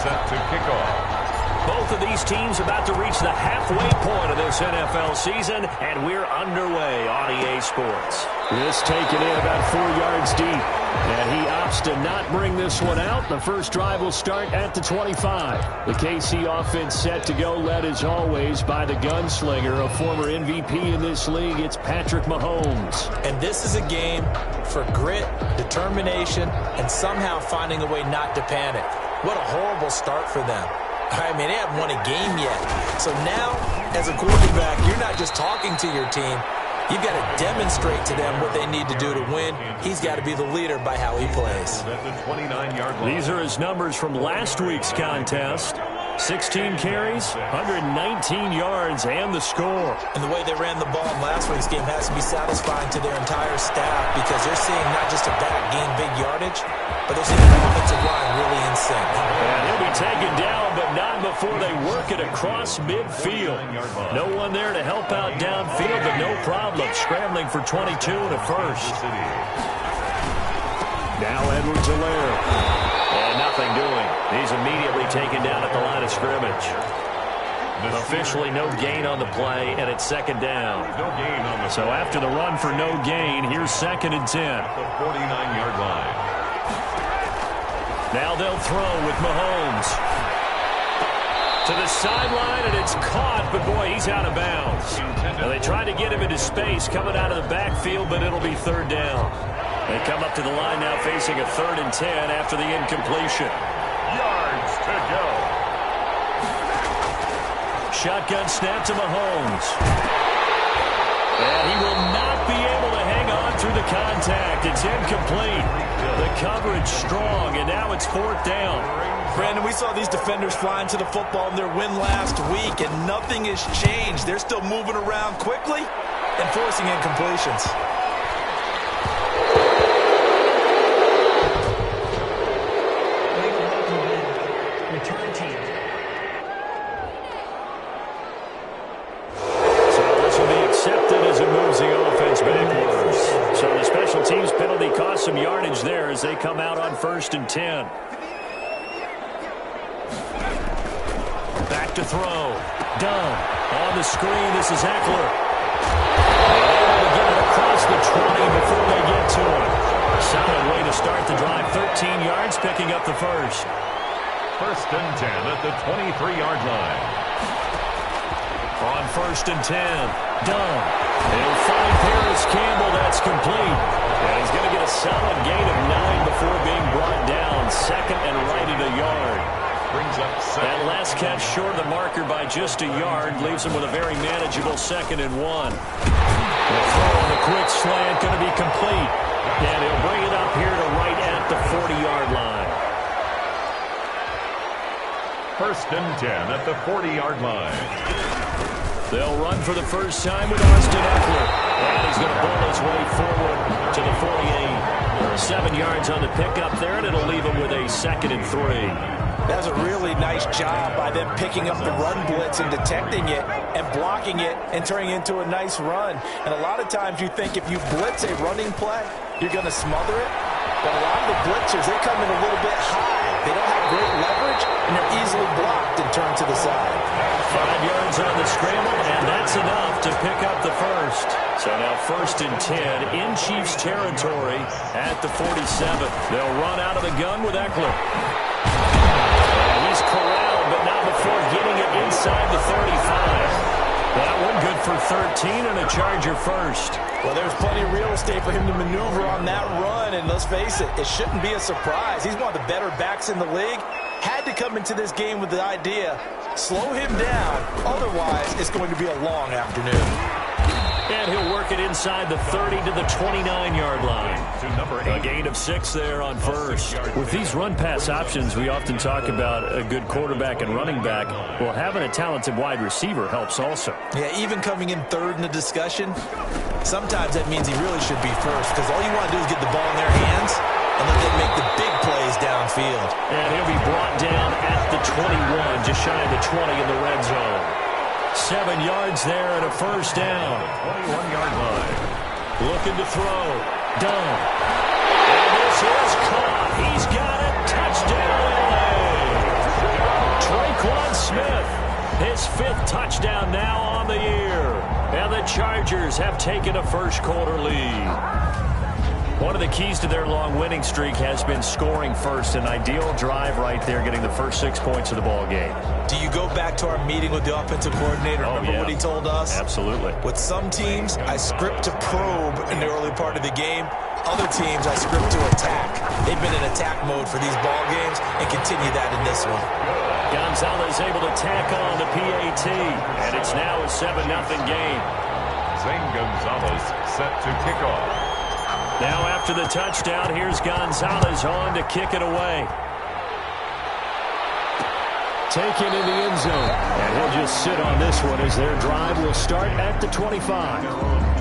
set to kick off. Both of these teams about to reach the halfway point of this NFL season, and we're underway on EA Sports. This taken in about 4 yards deep, and he opts to not bring this one out. The first drive will start at the 25. The KC offense set to go, led as always by the gunslinger, a former MVP in this league. It's Patrick Mahomes. And this is a game for grit, determination, and somehow finding a way not to panic. What a horrible start for them. I mean, they haven't won a game yet. So now, as a quarterback, you're not just talking to your team. You've got to demonstrate to them what they need to do to win. He's got to be the leader by how he plays. These are his numbers from last week's contest. 16 carries, 119 yards, and the score. And the way they ran the ball in last week's game has to be satisfying to their entire staff because they're seeing not just a back gain big yardage, but they're seeing the offensive line really in sync. And he'll be taken down, but not before they work it across midfield. No one there to help out downfield, but no problem. Scrambling for 22 and a first. Now Edwards-Helaire. And nothing doing. He's immediately taken down at the line of scrimmage. Officially no gain on the play, and it's second down. So after the run for no gain, here's 2nd and 10. The 49-yard line. Now they'll throw with Mahomes. To the sideline, and it's caught, but boy, he's out of bounds. Now they tried to get him into space coming out of the backfield, but it'll be third down. They come up to the line now facing a 3rd and 10 after the incompletion. Yards to go. Shotgun snap to Mahomes. And he will not be able to hang on through the contact. It's incomplete. The coverage strong, and now it's 4th down. Brandon, we saw these defenders flying to the football in their win last week, and nothing has changed. They're still moving around quickly and forcing incompletions. Some yardage there as they come out on 1st and 10. Back to throw. Dunn on the screen. This is Eckler. Able to get it across the 20 before they get to him. Solid way to start the drive. 13 yards, picking up the first. 1st and 10 at the 23-yard line. On 1st and 10, Dunn. He'll find Paris Campbell. That's complete. And he's going to get a solid gain of 9 before being brought down. 2nd and right at a yard. Brings up that last catch short of the marker by just a yard. Leaves him with a very manageable 2nd and 1. The throw on the quick slant going to be complete. And he'll bring it up here to right at the 40-yard line. 1st and 10 at the 40-yard line. They'll run for the first time with Austin Eckler. And he's going to bowl his way forward to the 48. 7 yards on the pickup there, and it'll leave him with a 2nd and 3. That's a really nice job by them picking up the run blitz and detecting it and blocking it and turning it into a nice run. And a lot of times you think if you blitz a running play, you're going to smother it. But a lot of the blitzers, they come in a little bit high. They don't have great leverage, and they're easily blocked and turned to the side. 5 yards on the scramble, and that's enough to pick up the first. So now 1st and 10 in Chiefs territory at the 47. They'll run out of the gun with Eckler. And he's corralled, but not before getting it inside the 35. That one good for 13 and a Charger first. Well, there's plenty of real estate for him to maneuver on that run, and let's face it, it shouldn't be a surprise. He's one of the better backs in the league. Had to come into this game with the idea, slow him down, otherwise it's going to be a long afternoon. And he'll work it inside the 30 to the 29-yard line. A gain of 6 there on first. With these run-pass options, we often talk about a good quarterback and running back. Well, having a talented wide receiver helps also. Yeah, even coming in 3rd in the discussion, sometimes that means he really should be first because all you want to do is get the ball in their hands and let them make the big plays downfield. And he'll be brought down at the 21, just shy of the 20 in the red zone. 7 yards there and a first down. 21-yard line. Looking to throw. Dunn. And this is caught. He's got it. Touchdown, LA. His 5th touchdown now on the year. And the Chargers have taken a first-quarter lead. One of the keys to their long winning streak has been scoring first. An ideal drive right there, getting the first 6 points of the ball game. Do you go back to our meeting with the offensive coordinator? Remember what he told us? Absolutely. With some teams, I script to probe in the early part of the game. Other teams, I script to attack. They've been in attack mode for these ball games and continue that in this one. Gonzalez able to tack on the PAT, and it's now a 7-0 game. Zane Gonzalez set to kick off. Now after the touchdown, here's Gonzalez on to kick it away. Taken in the end zone. And he'll just sit on this one as their drive will start at the 25.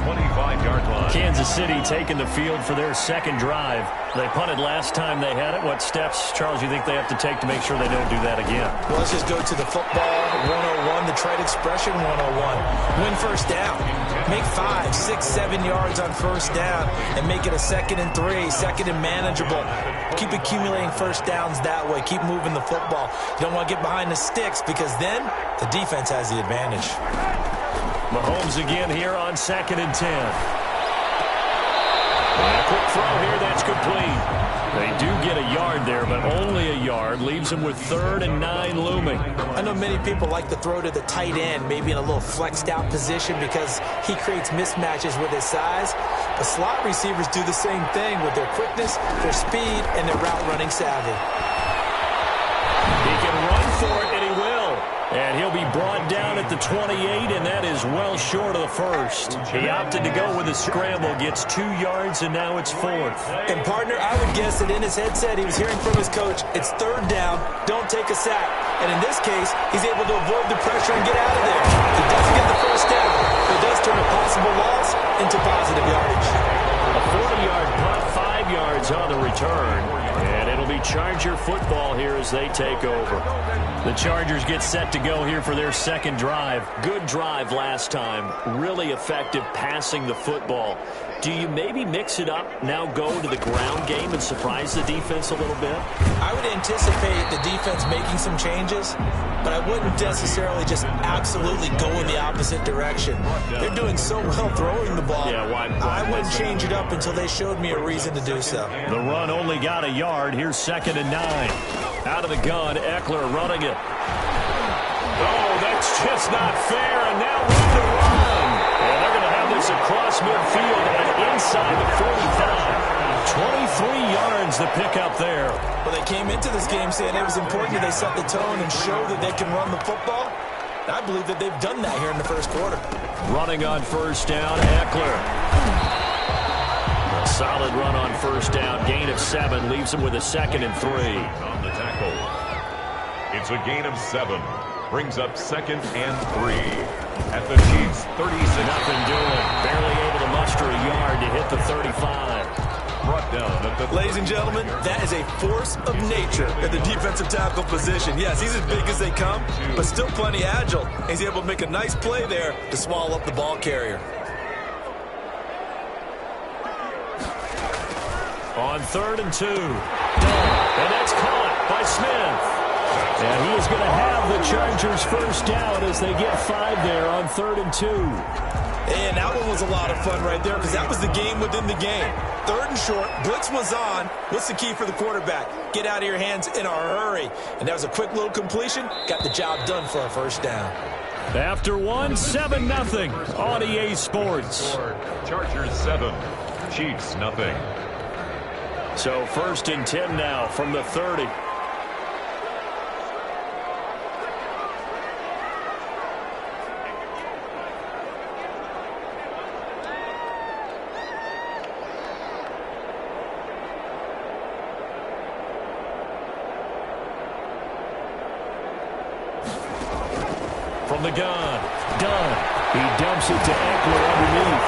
25-yard line. Kansas City taking the field for their second drive. They punted last time they had it. What steps, Charles, you think they have to take to make sure they don't do that again? Well, let's just go to the football 101, the trade expression 101. Win first down. Make 5, 6, 7 yards on first down and make it a 2nd and 3, 2nd and manageable. Keep accumulating first downs that way. Keep moving the football. You don't want to get behind the sticks because then the defense has the advantage. Mahomes again here on 2nd and 10. And a quick throw here, that's complete. They do get a yard there, but only a yard. Leaves them with 3rd and 9 looming. I know many people like to throw to the tight end, maybe in a little flexed out position because he creates mismatches with his size. But slot receivers do the same thing with their quickness, their speed, and their route running savvy. He can run for it, and he will. And he'll be brought down at the 28, and that is well short of the first. He opted to go with a scramble, gets 2 yards, and now it's 4th. And, partner, I would guess that in his headset he was hearing from his coach, it's 3rd down, don't take a sack. And in this case, he's able to avoid the pressure and get out of there. He doesn't get the first down, but it does turn a possible loss into positive yardage. A 40-yard punt, 5 yards on the return. And it'll be Charger football here as they take over. The Chargers get set to go here for their second drive. Good drive last time. Really effective passing the football. Do you maybe mix it up, now go to the ground game and surprise the defense a little bit? I would anticipate the defense making some changes, but I wouldn't necessarily just absolutely go in the opposite direction. They're doing so well throwing the ball. Yeah, why I wouldn't change it up until they showed me a reason to do so. The run only got a yard. Here's 2nd and 9. Out of the gun, Eckler running it. Oh, that's just not fair, and now with the run. And they're going to have this across midfield and inside the 45. 23 yards to pick up there. Well, they came into this game saying it was important that they set the tone and show that they can run the football. I believe that they've done that here in the first quarter. Running on first down, Eckler. A solid run on first down. Gain of 7 leaves him with a 2nd and 3. On the tackle. It's a gain of 7. Brings up 2nd and 3. At the Chiefs' 36. Nothing doing. Barely able to muster a yard to hit the 35. Brought down at the... Ladies and gentlemen, that is a force of nature at the defensive tackle position. Yes, he's as big as they come, but still plenty agile. He's able to make a nice play there to swallow up the ball carrier. On 3rd and 2. And that's caught by Smith. And he is going to have the Chargers first down as they get 5 there on 3rd and 2. And that one was a lot of fun right there because that was the game within the game. 3rd and short, blitz was on. What's the key for the quarterback? Get out of your hands in a hurry. And that was a quick little completion. Got the job done for a first down. After 1, 7-0 on EA Sports. Chargers 7, Chiefs nothing. So 1st and 10 now from the 30. From the gun, Dunn. He dumps it to Eckler underneath.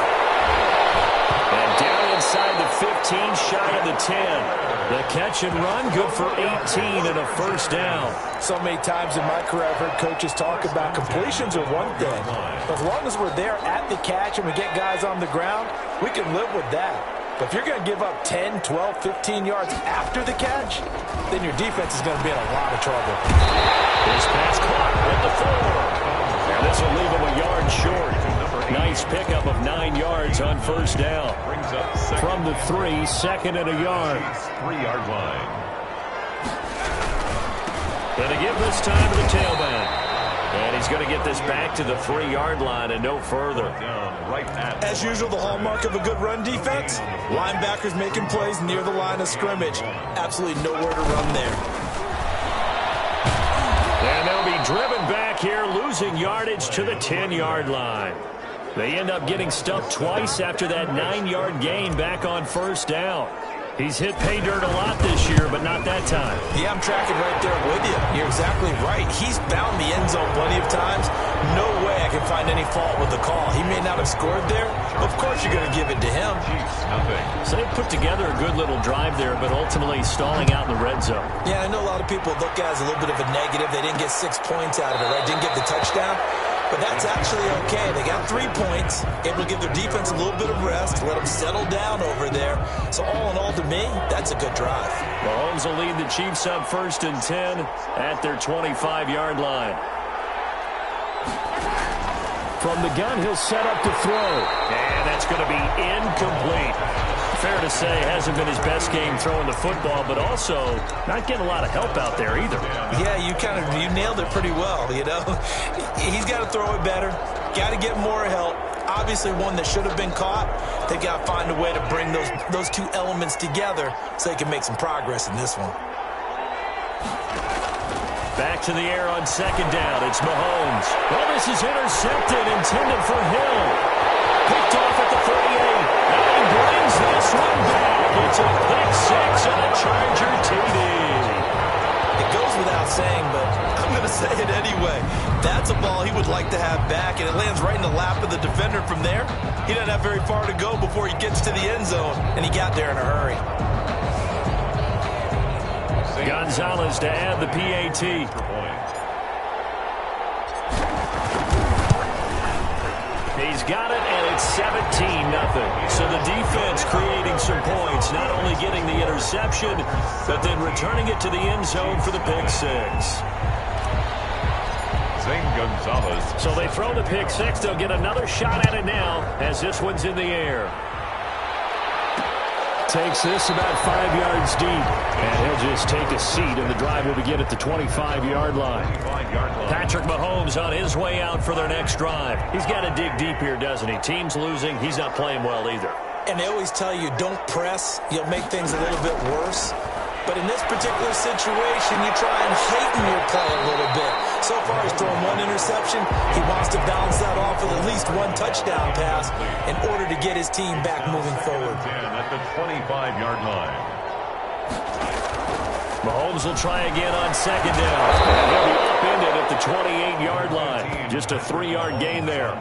And down inside the 15, shy of the 10. The catch and run, good for 18 and a first down. So many times in my career I've heard coaches talk about completions are one thing. But as long as we're there at the catch and we get guys on the ground, we can live with that. But if you're going to give up 10, 12, 15 yards after the catch, then your defense is going to be in a lot of trouble. This pass caught at the 4. This will leave him a yard short. Nice pickup of 9 yards on first down. From the 3, second and a yard. 3-yard line. Going to give this time to the tailback. And he's going to get this back to the 3-yard line and no further. As usual, the hallmark of a good run defense, linebackers making plays near the line of scrimmage. Absolutely nowhere to run there. And they'll be driven back here, losing yardage to the 10-yard line. They end up getting stuffed twice after that 9-yard gain back on first down. He's hit pay dirt a lot this year, but not that time. Yeah, I'm tracking right there with you. You're exactly right. He's found the end zone plenty of times. No way I can find any fault with the call. He may not have scored there, but of course you're going to give it to him. So they put together a good little drive there, but ultimately stalling out in the red zone. Yeah, I know a lot of people look at it as a little bit of a negative. They didn't get 6 points out of it, right? Didn't get the touchdown. But that's actually okay. They got 3 points, able to give their defense a little bit of rest, let them settle down over there. So all in all, to me, that's a good drive. Mahomes will lead the Chiefs up 1st and 10 at their 25-yard line. From the gun, he'll set up to throw. And that's going to be incomplete. Fair to say, hasn't been his best game throwing the football, but also not getting a lot of help out there either. Yeah, you nailed it pretty well, you know. He's got to throw it better, got to get more help. Obviously one that should have been caught. They've got to find a way to bring those two elements together so they can make some progress in this one. Back to the air on 2nd down. It's Mahomes. Well, this is intercepted, intended for Hill. Picked off at the 48. And he brings this one back. It's a pick 6 and a Charger TD. It goes without saying, but I'm going to say it anyway. That's a ball he would like to have back, and it lands right in the lap of the defender from there. He doesn't have very far to go before he gets to the end zone, and he got there in a hurry. Gonzalez to add the PAT. He's got it, and it's 17-0. So the defense creating some points, not only getting the interception, but then returning it to the end zone for the pick 6. Zane Gonzalez. So they throw the pick 6. They'll get another shot at it now as this one's in the air. Takes this about 5 yards deep. And he'll just take a seat, and the drive will begin at the 25-yard line. Patrick Mahomes on his way out for their next drive. He's got to dig deep here, doesn't he? Team's losing. He's not playing well either. And they always tell you, don't press. You'll make things a little bit worse. But in this particular situation, you try and heighten your play a little bit. So far, he's thrown 1 interception. He wants to bounce that off with at least 1 touchdown pass in order to get his team back moving forward. At the 25-yard line. Mahomes will try again on 2nd down. And he'll be upended at the 28-yard line. Just a 3-yard gain there.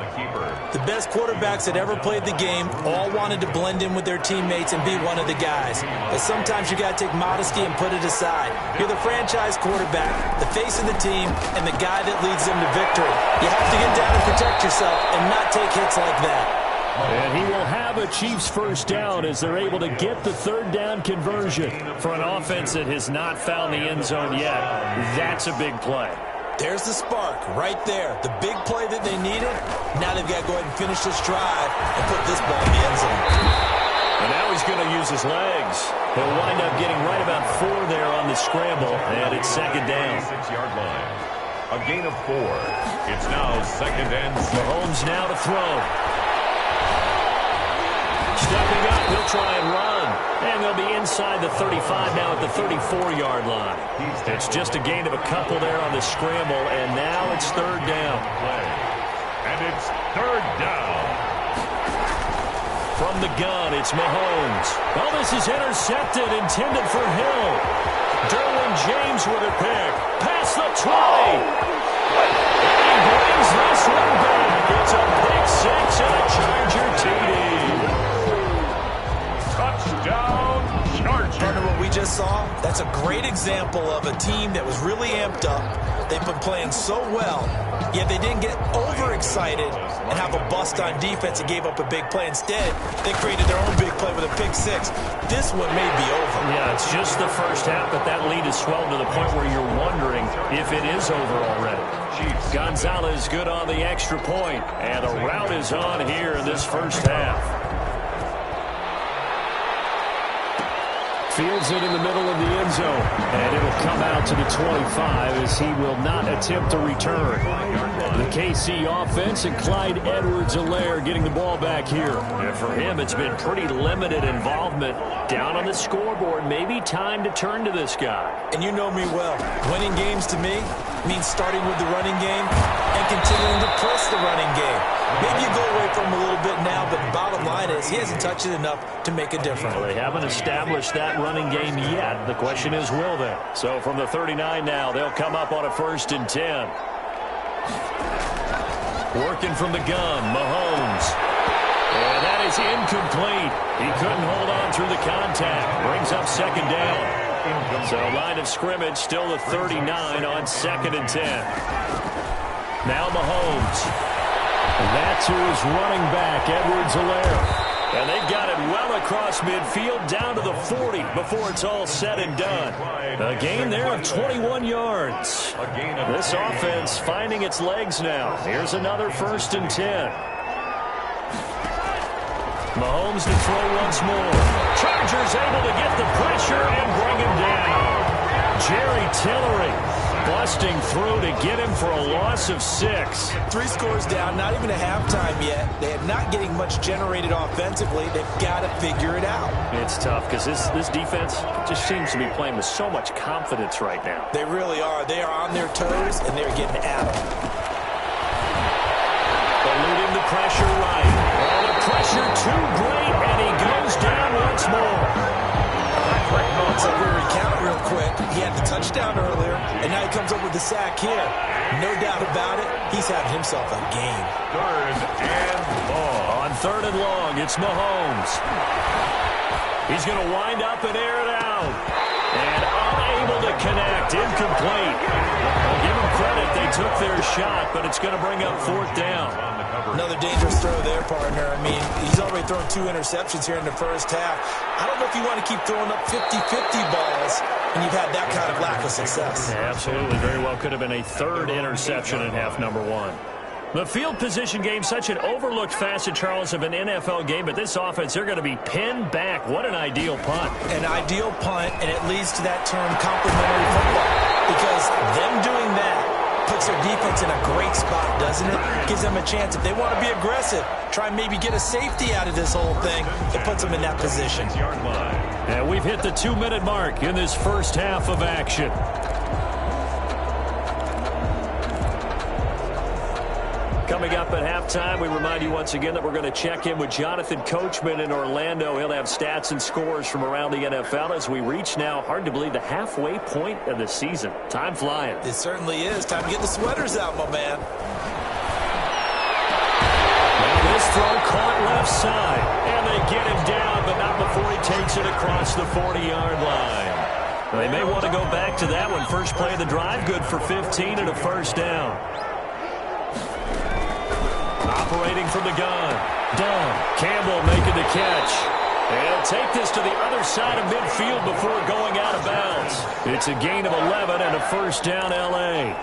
The best quarterbacks that ever played the game all wanted to blend in with their teammates and be one of the guys. But sometimes you got to take modesty and put it aside. You're the franchise quarterback, the face of the team, and the guy that leads them to victory. You have to get down and protect yourself and not take hits like that. And he will have a Chiefs first down as they're able to get the 3rd down conversion. For an offense that has not found the end zone yet, that's a big play. There's the spark right there. The big play that they needed. Now they've got to go ahead and finish this drive and put this ball in the end zone. And now he's going to use his legs. He'll wind up getting right about 4 there on the scramble, and it's 2nd down. 6-yard line. A gain of 4. It's now 2nd and 6. Mahomes now to throw. Stepping up, he'll try and run. And they'll be inside the 35 now at the 34-yard line. It's just a gain of a couple there on the scramble, and now it's 3rd down. And it's 3rd down. From the gun, it's Mahomes. Well, this is intercepted, intended for Hill. Derwin James with a pick. Past the 20. And he brings this one back. It's a pick 6 and a Charger TD. Touchdown, Chargers. Partner, what we just saw, that's a great example of a team that was really amped up. They've been playing so well, yet they didn't get overexcited and have a bust on defense and gave up a big play. Instead, they created their own big play with a pick six. This one may be over. Yeah, it's just the first half, but that lead is swelled to the point where you're wondering if it is over already. Gonzalez good on the extra point, and a rout is on here in this first half. Fields it in the middle of the end zone, and it'll come out to the 25 as he will not attempt to return. The KC offense and Clyde Edwards-Helaire getting the ball back here. And for him, it's been pretty limited involvement. Down on the scoreboard, maybe time to turn to this guy. And you know me well. Winning games to me means starting with the running game and continuing to press the running game. Maybe you go away from him a little bit now, but bottom line is he hasn't touched it enough to make a difference. Well, they haven't established that running game yet. The question is, will they? So from the 39 now, they'll come up on a 1st and 10. Working from the gun, Mahomes. And that is incomplete. He couldn't hold on through the contact. Brings up 2nd down. So line of scrimmage still the 39 on 2nd and 10. Now Mahomes. And that's who is running back, Edwards-Helaire. And they've got it well across midfield down to the 40 before it's all said and done. A gain there of 21 yards. This offense finding its legs now. Here's another 1st and 10. Mahomes to throw once more. Chargers able to get the pressure and bring him down. Jerry Tillery busting through to get him for a loss of 6. 3 scores down, not even a halftime yet. They are not getting much generated offensively. They've got to figure it out. It's tough because this defense just seems to be playing with so much confidence right now. They really are. They are on their toes, and they're getting at them. Eluding the pressure right. Oh, the pressure too great, and he goes down once more. So we recount real quick. He had the touchdown earlier, and now he comes up with the sack here. No doubt about it, he's having himself a game. 3rd and long. On 3rd and long, it's Mahomes. He's going to wind up and air it out. And unable to connect. Incomplete. I'll give him credit. They took their shot, but it's going to bring up 4th down. Another dangerous throw there, partner. I mean, he's already thrown 2 interceptions here in the first half. I don't know if you want to keep throwing up 50-50 balls when you've had that kind of lack of success. Yeah, absolutely. Very well could have been a 3rd interception in half number 1. The field position game, such an overlooked facet, Charles, of an NFL game, but this offense, they're going to be pinned back. What an ideal punt. An ideal punt, and it leads to that term complementary football, because them doing that puts their defense in a great spot, doesn't it? Gives them a chance. If they want to be aggressive, try and maybe get a safety out of this whole thing, it puts them in that position. And we've hit the 2-minute mark in this first half of action. Coming up at halftime, we remind you once again that we're going to check in with Jonathan Coachman in Orlando. He'll have stats and scores from around the NFL as we reach now, hard to believe, the halfway point of the season. Time flying. It certainly is. Time to get the sweaters out, my man. Now this throw caught left side, and they get him down, but not before he takes it across the 40-yard line. They may want to go back to that one. First play of the drive, good for 15 and a 1st down. Operating from the gun. Dunn. Campbell making the catch. And he'll take this to the other side of midfield before going out of bounds. It's a gain of 11 and a 1st down L.A.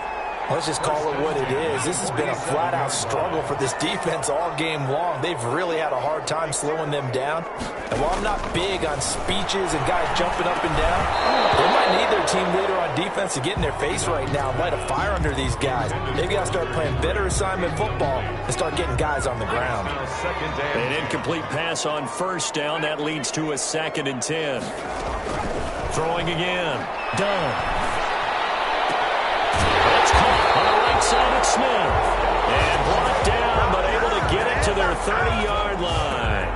Let's just call it what it is. This has been a flat-out struggle for this defense all game long. They've really had a hard time slowing them down. And while I'm not big on speeches and guys jumping up and down, they might need their team leader on defense to get in their face right now and light a fire under these guys. They've got to start playing better assignment football and start getting guys on the ground. An incomplete pass on 1st down. That leads to a 2nd and 10. Throwing again. Dunn. On the right side, it's Smith. And brought down, but able to get it to their 30-yard line.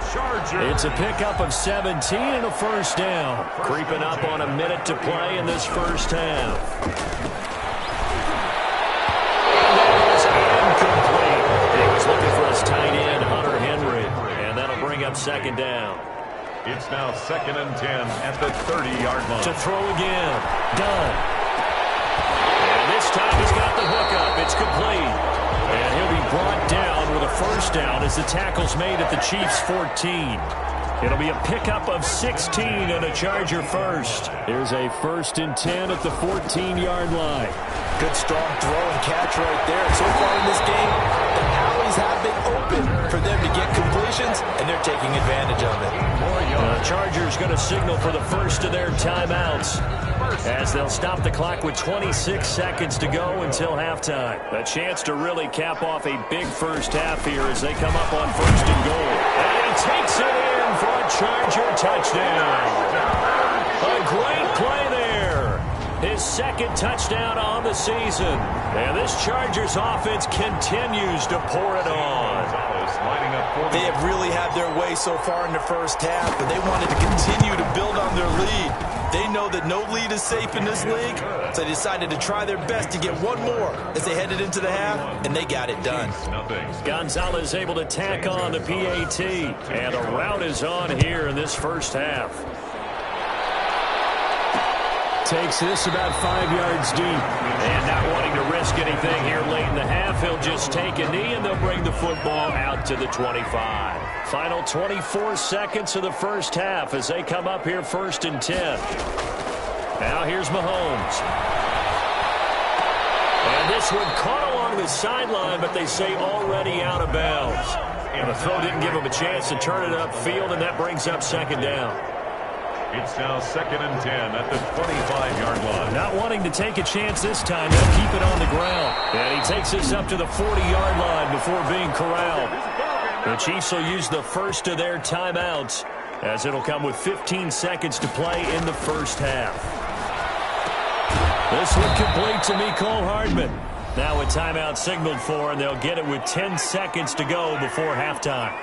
It's a pickup of 17 and a 1st down. Creeping up on a minute to play in this first half. And that is incomplete. He was looking for his tight end, Hunter Henry. And that'll bring up 2nd down. It's now 2nd and 10 at the 30-yard line. To throw again. Done. And this time he's got the hook up. It's complete. And he'll be brought down with a first down as the tackle's made at the Chiefs' 14. It'll be a pickup of 16 and a Charger first. Here's a 1st and 10 at the 14-yard line. Good strong throw and catch right there. So far in this game, the alleys have been open for them to get completions, and they're taking advantage of it. The Chargers going to signal for the first of their timeouts as they'll stop the clock with 26 seconds to go until halftime. A chance to really cap off a big first half here as they come up on 1st and goal. And he takes it in for a Charger touchdown. A great play there. His 2nd touchdown on the season. And this Chargers offense continues to pour it on. They have really had their way so far in the first half, but they wanted to continue to build on their lead. They know that no lead is safe in this league, so they decided to try their best to get one more as they headed into the half, and they got it done. Gonzalez able to tack on the PAT, and a rout is on here in this first half. Takes this about 5 yards deep. And not wanting to risk anything here late in the half, he'll just take a knee, and they'll bring the football out to the 25. Final 24 seconds of the first half as they come up here 1st and 10. Now here's Mahomes. And this one caught along the sideline, but they say already out of bounds. And the throw didn't give him a chance to turn it upfield, and that brings up 2nd down. It's now 2nd and 10 at the 25-yard line. Not wanting to take a chance this time, they'll keep it on the ground. And he takes this up to the 40-yard line before being corralled. The Chiefs will use the first of their timeouts as it'll come with 15 seconds to play in the first half. This one complete to Mecole Hardman. Now a timeout signaled for, and they'll get it with 10 seconds to go before halftime.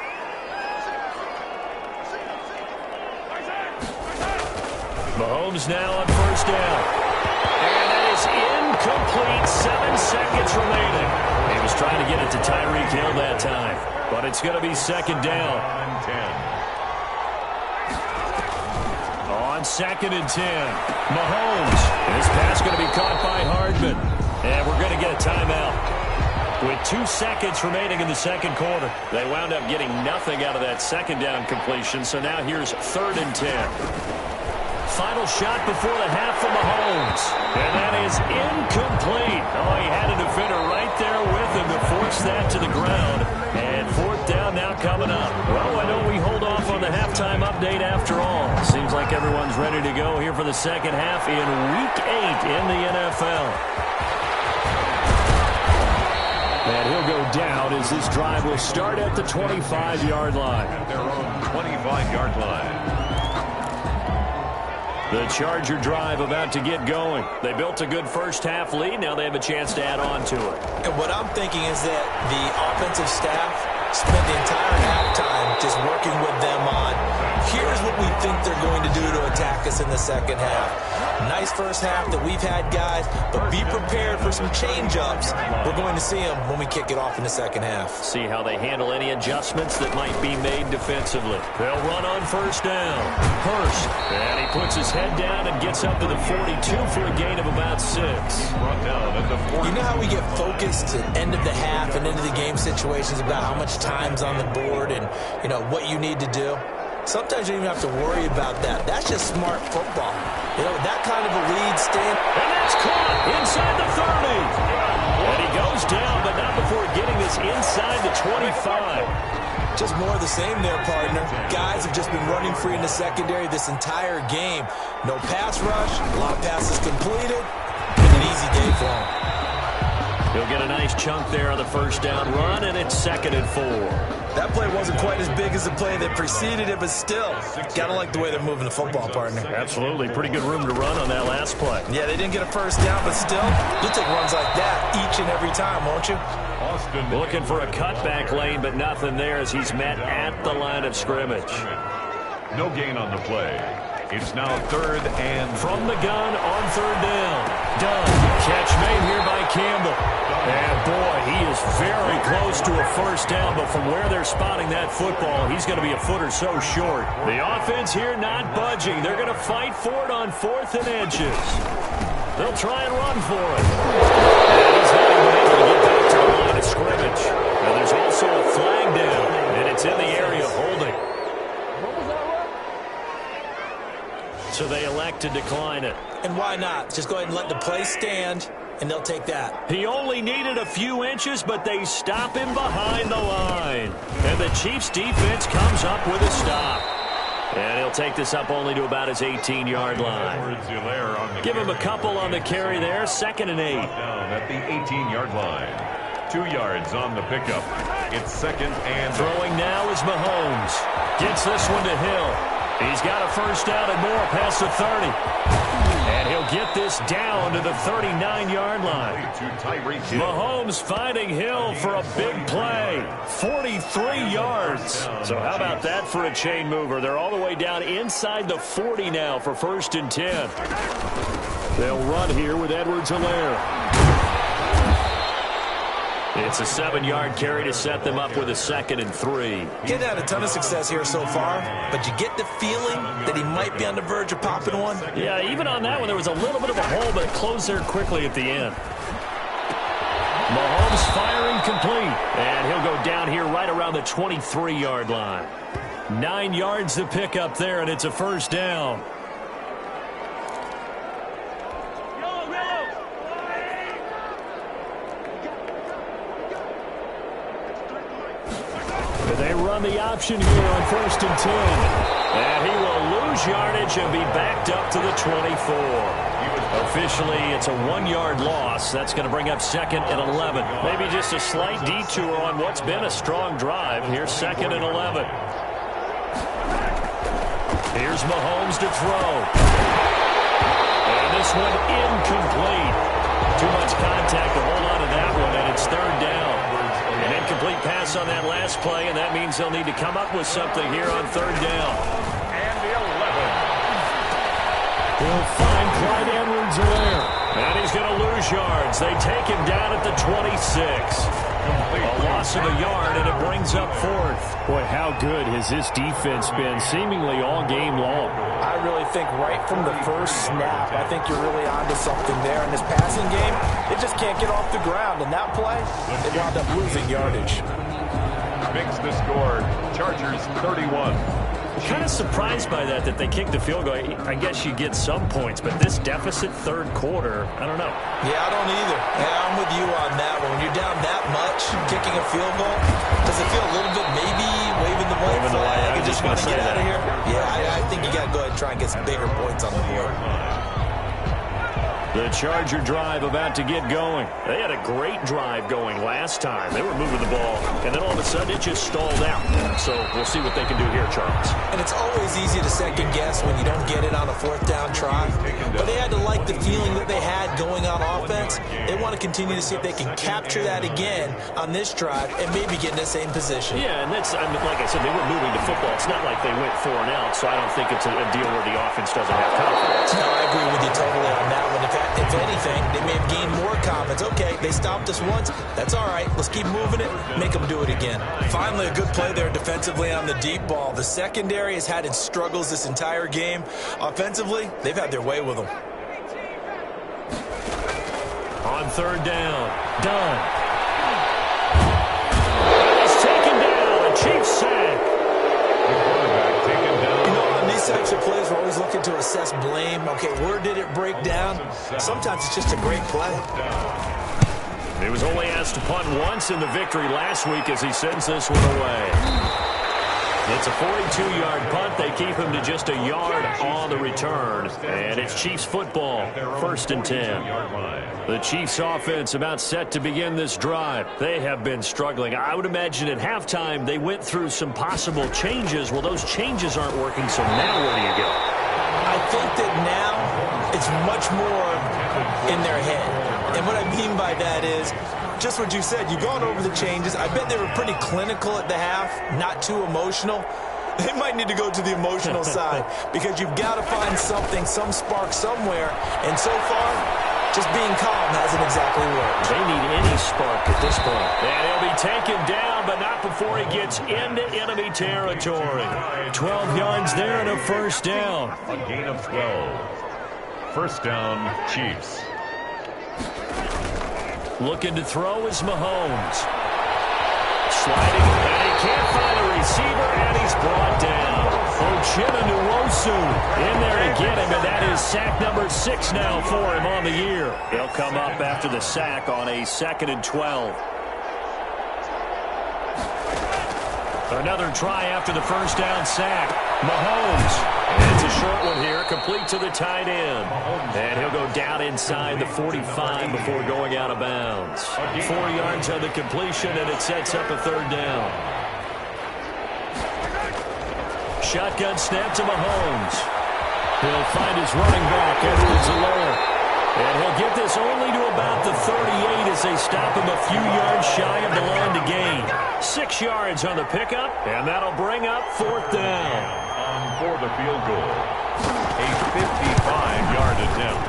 Mahomes now on 1st down. And that is incomplete. 7 seconds remaining. He was trying to get it to Tyreek Hill that time. But it's going to be 2nd down. On 2nd and 10. Mahomes. This pass going to be caught by Hardman. And we're going to get a timeout. With 2 seconds remaining in the second quarter. They wound up getting nothing out of that 2nd down completion. So now here's 3rd and 10. Final shot before the half for Mahomes. And that is incomplete. Oh, he had a defender right there with him to force that to the ground. And 4th down now coming up. Well, why don't we hold off on the halftime update after all? Seems like everyone's ready to go here for the second half in Week 8 in the NFL. And he'll go down as this drive will start at the 25-yard line. At their own 25-yard line. The Charger drive about to get going. They built a good first half lead. Now they have a chance to add on to it. And what I'm thinking is that the offensive staff spent the entire halftime just working with them on, here's what we think they're going to do to attack us in the second half. Nice first half that we've had, guys, but be prepared for some change-ups. We're going to see them when we kick it off in the second half. See how they handle any adjustments that might be made defensively. They'll run on 1st down. Hurst. And he puts his head down and gets up to the 42 for a gain of about 6. You know how we get focused at end of the half and into the game situations about how much time's on the board and, you know, what you need to do? Sometimes you don't even have to worry about that. That's just smart football. You know, that kind of a lead stand. And that's caught inside the 30. And he goes down, but not before getting this inside the 25. Just more of the same there, partner. Guys have just been running free in the secondary this entire game. No pass rush, a lot of passes completed, and an easy day for him. He'll get a nice chunk there on the 1st down run, and it's 2nd and 4. That play wasn't quite as big as the play that preceded it, but still, gotta like the way they're moving the football, partner. Absolutely. Pretty good room to run on that last play. Yeah, they didn't get a 1st down, but still, you'll take runs like that each and every time, won't you? Looking for a cutback lane, but nothing there as he's met at the line of scrimmage. No gain on the play. It's now 3rd and from the gun on 3rd down. Done. Catch made here by Campbell. And boy, he is very close to a first down, but from where they're spotting that football, he's going to be a foot or so short. The offense here not budging. They're going to fight for it on 4th and inches. They'll try and run for it. And he's not even able to get back to the line of scrimmage. Now there's also a flag down, and it's in the area of holding. So they elect to decline it. And why not? Just go ahead and let the play stand, and they'll take that. He only needed a few inches, but they stop him behind the line. And the Chiefs' defense comes up with a stop. And he'll take this up only to about his 18-yard line. Give him a couple on the carry there, 2nd and 8. Down at the 18-yard line. 2 yards on the pickup. It's 2nd and... Throwing now is Mahomes. Gets this one to Hill. He's got a first down and more past the 30. And he'll get this down to the 39-yard line. Mahomes finding Hill for a big play. 43 yards. So how about that for a chain mover? They're all the way down inside the 40 now for 1st and 10. They'll run here with Edwards-Helaire. It's a 7-yard carry to set them up with a 2nd and 3. He's had a ton of success here so far, but you get the feeling that he might be on the verge of popping one. Yeah, even on that one, there was a little bit of a hole, but it closed there quickly at the end. Mahomes firing complete, and he'll go down here right around the 23-yard line. 9 yards to pick up there, and it's a first down. They run the option here on 1st and 10. And he will lose yardage and be backed up to the 24. Officially, it's a 1-yard loss. That's going to bring up 2nd and 11. Maybe just a slight detour on what's been a strong drive. Here's 2nd and 11. Here's Mahomes to throw. And this one incomplete. Too much contact to hold on to that one, and it's 3rd down. An incomplete pass on that last play, and that means they'll need to come up with something here on 3rd down. And the 11. He'll find Clyde Edwards-Helaire. And he's going to lose yards. They take him down at the 26. A loss of a yard, and it brings up 4th. Boy, how good has this defense been seemingly all game long? I really think right from the first snap, I think you're really onto something there. In this passing game, they just can't get off the ground. And that play, they wound up losing yardage. Makes the score. Chargers 31. Kind of surprised by that they kicked the field goal. I guess you get some points, but this deficit 3rd quarter, I don't know. Yeah, I don't either. Yeah, I'm with you on that one. When you're down that much, kicking a field goal, does it feel a little bit maybe waving the white flag and just want to get out of here? Yeah, I think you got to go ahead and try and get some bigger points on the board. The Charger drive about to get going. They had a great drive going last time. They were moving the ball, and then all of a sudden it just stalled out. So we'll see what they can do here, Charles. And it's always easy to second guess when you don't get it on a 4th down try. But they had to like the feeling that they had going on offense. They want to continue to see if they can capture that again on this drive and maybe get in the same position. Yeah, and that's, like I said, they were moving the football. It's not like they went 4 and out, so I don't think it's a deal where the offense doesn't have confidence. No, I agree with you totally on that one. If anything, they may have gained more confidence. Okay, they stopped us once. That's all right. Let's keep moving it. Make them do it again. Finally, a good play there defensively on the deep ball. The secondary has had its struggles this entire game. Offensively, they've had their way with them. On 3rd down. Done. He's taken down. A Chiefs sack. These types of plays, we're always looking to assess blame. Okay, where did it break down? Sometimes it's just a great play. He was only asked to punt once in the victory last week as he sends this one away. It's a 42-yard punt. They keep him to just a yard on the return. And it's Chiefs football, 1st and 10. The Chiefs offense about set to begin this drive. They have been struggling. I would imagine at halftime they went through some possible changes. Well, those changes aren't working, so now where do you go? I think that now it's much more in their head. And what I mean by that is just what you said. You've gone over the changes. I bet they were pretty clinical at the half, not too emotional. they might need to go to the emotional side because you've got to find something, some spark somewhere. And so far, just being calm hasn't exactly worked. They need any spark at this point. And he'll be taken down, but not before he gets into enemy territory. 12 yards there and a first down. A gain of 12. First down, Chiefs. Looking to throw is Mahomes. Sliding, and he can't find a receiver, and he's brought down. Uchenna-Nwosu in there to get him, and that is sack number 6 now for him on the year. He'll come up after the sack on a 2nd and 12. Another try after the first down sack. Mahomes. And it's a short one here, complete to the tight end. And he'll go down inside the 45 before going out of bounds. 4 yards on the completion, and it sets up a third down. Shotgun snap to Mahomes. He'll find his running back, Edwards Alaire. And he'll get this only to about the 38 as they stop him a few yards shy of the line to gain. 6 yards on the pickup, and that'll bring up 4th down. For the field goal, a 55-yard attempt.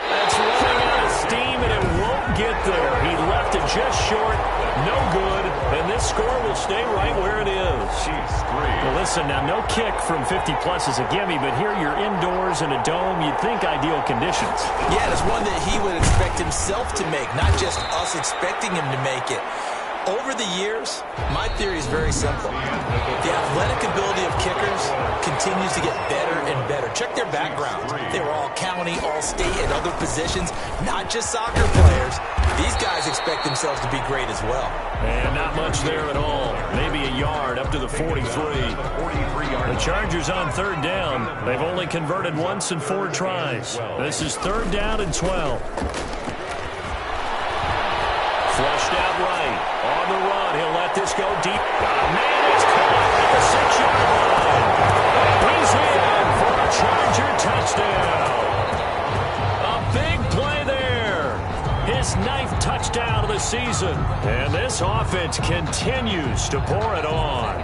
That's running out of steam, and it won't get there. He left it just short, no good, and this score will stay right where it is. Chiefs 3. Well, listen, now no kick from 50-plus is a gimme, but here you're indoors in a dome. You'd think ideal conditions. Yeah, it's one that he would expect himself to make, not just us expecting him to make it. Over the years, my theory is very simple. The athletic ability of kickers continues to get better and better. Check their backgrounds. They were all county, all state, and other positions, not just soccer players. These guys expect themselves to be great as well. And not much there at all. Maybe a yard up to the 43. The Chargers on 3rd down. They've only converted once in 4 tries. This is 3rd down and 12. Flushed out right. On the run. He'll let this go deep. Man, it's caught at the 6-yard line. He's in for a Charger touchdown. A big play there. His 9th touchdown of the season. And this offense continues to pour it on.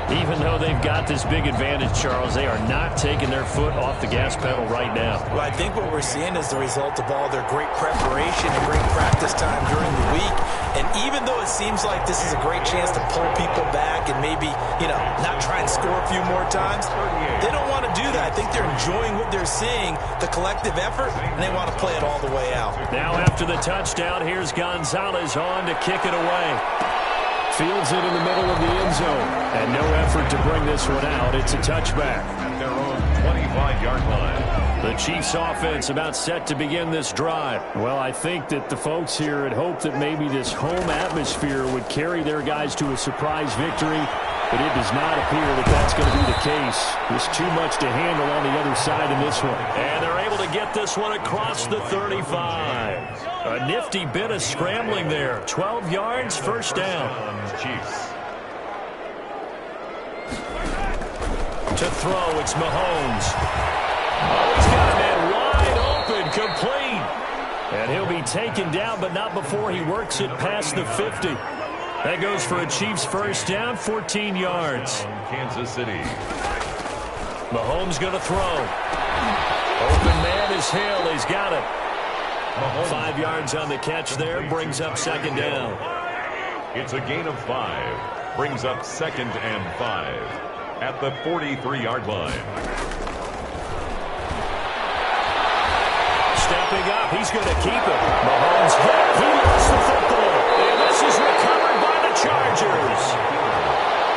Even though they've got this big advantage, Charles, they are not taking their foot off the gas pedal right now. Well, I think what we're seeing is the result of all their great preparation and great practice time during the week. And even though it seems like this is a great chance to pull people back and maybe, not try and score a few more times, they don't want to do that. I think they're enjoying what they're seeing, the collective effort, and they want to play it all the way out. Now after the touchdown, here's Gonzalez on to kick it away. Fields it in the middle of the end zone. And no effort to bring this one out. It's a touchback. At their own 25-yard line. The Chiefs offense about set to begin this drive. Well, I think that the folks here had hoped that maybe this home atmosphere would carry their guys to a surprise victory. But it does not appear that that's going to be the case. There's too much to handle on the other side in this one. And they're able to get this one across the 35. A nifty bit of scrambling there. 12 yards, first down. Chiefs. To throw, it's Mahomes. Oh, he's got a man wide open, complete. And he'll be taken down, but not before he works it past the 50. That goes for a Chiefs first down, 14 yards. Kansas City. Mahomes going to throw. Open man is Hill. He's got it. 5 yards on the catch there. Brings up 2nd down. It's a gain of 5. Brings up 2nd and 5. At the 43-yard line. Stepping up. He's going to keep it. Mahomes hit. He lost the football. And this is recovered by the Chargers.